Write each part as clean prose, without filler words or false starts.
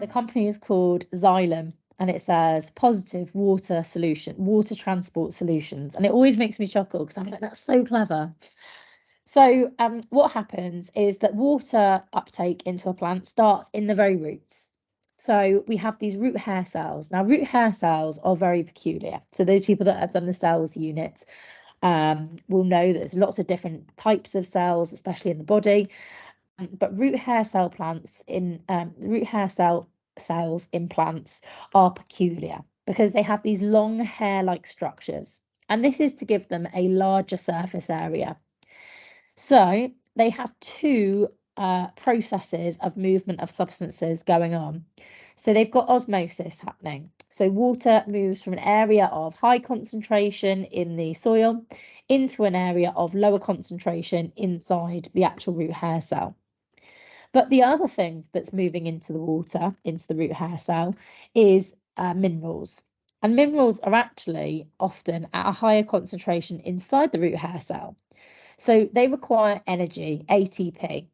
the company is called Xylem, and it says positive water transport solutions. And it always makes me chuckle because I'm like, that's so clever. So what happens is that water uptake into a plant starts in the very roots. So we have these root hair cells. Now, root hair cells are very peculiar. So those people that have done the cells unit will know that there's lots of different types of cells, especially in the body. But root hair cell plants in cells in plants are peculiar because they have these long hair-like structures, and this is to give them a larger surface area. So they have two processes of movement of substances going on. So they've got osmosis happening. So water moves from an area of high concentration in the soil into an area of lower concentration inside the actual root hair cell. But the other thing that's moving into the water, into the root hair cell, is minerals. And minerals are actually often at a higher concentration inside the root hair cell. So they require energy, ATP,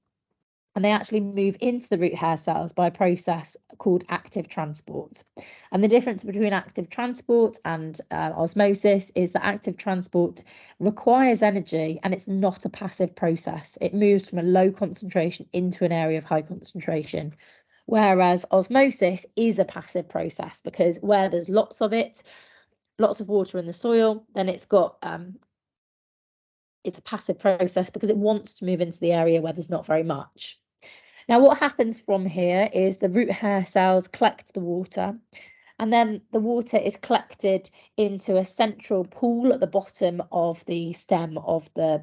and they actually move into the root hair cells by a process called active transport. And the difference between active transport and osmosis is that active transport requires energy, and it's not a passive process. It moves from a low concentration into an area of high concentration, whereas osmosis is a passive process because where there's lots of it, lots of water in the soil, then it's a passive process because it wants to move into the area where there's not very much. Now, what happens from here is the root hair cells collect the water, and then the water is collected into a central pool at the bottom of the stem of the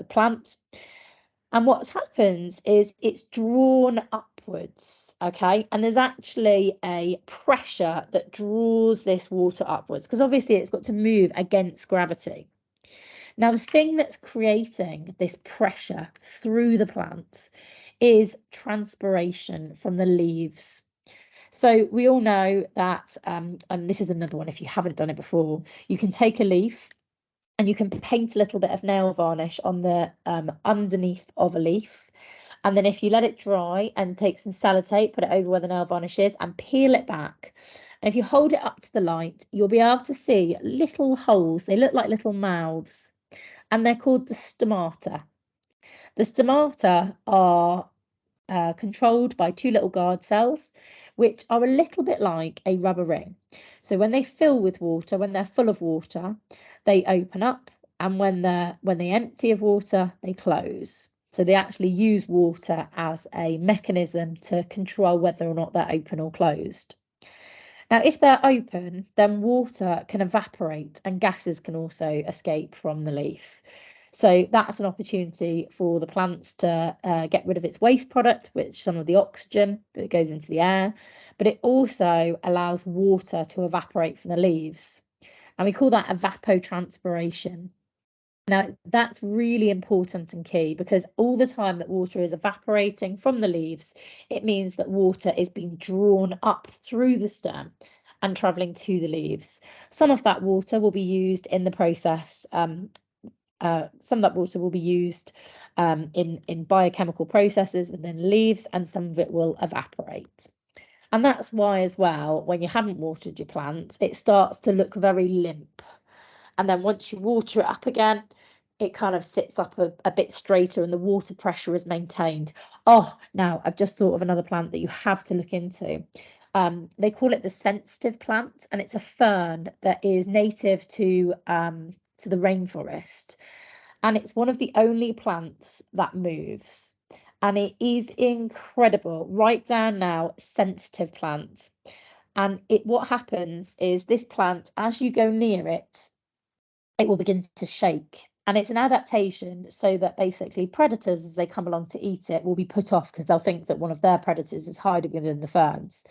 plant. And what happens is it's drawn upwards, okay? And there's actually a pressure that draws this water upwards because obviously it's got to move against gravity. Now, the thing that's creating this pressure through the plant is transpiration from the leaves. So we all know that, and this is another one, if you haven't done it before, you can take a leaf and you can paint a little bit of nail varnish on the underneath of a leaf. And then if you let it dry and take some sellotape, put it over where the nail varnish is and peel it back. And if you hold it up to the light, you'll be able to see little holes. They look like little mouths, and they're called the stomata. The stomata are controlled by two little guard cells, which are a little bit like a rubber ring. So when they fill with water, when they're full of water, they open up, and when they're empty of water, they close. So they actually use water as a mechanism to control whether or not they're open or closed. Now, if they're open, then water can evaporate and gases can also escape from the leaf. So that's an opportunity for the plants to get rid of its waste product, which some of the oxygen that goes into the air, but it also allows water to evaporate from the leaves. And we call that evapotranspiration. Now, that's really important and key because all the time that water is evaporating from the leaves, it means that water is being drawn up through the stem and travelling to the leaves. Some of that water will be used in the process. Some of that water will be used in biochemical processes within leaves, and some of it will evaporate. And that's why as well, when you haven't watered your plants, it starts to look very limp. And then once you water it up again, it kind of sits up a bit straighter and the water pressure is maintained. Oh, now I've just thought of another plant that you have to look into. They call it the sensitive plant, and it's a fern that is native to the rainforest. And it's one of the only plants that moves. And it is incredible. Write down now, sensitive plant. And what happens is this plant, as you go near it, it will begin to shake. And it's an adaptation so that basically predators, as they come along to eat it, will be put off because they'll think that one of their predators is hiding within the ferns.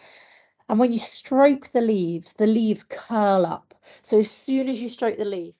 And when you stroke the leaves curl up. So as soon as you stroke the leaf,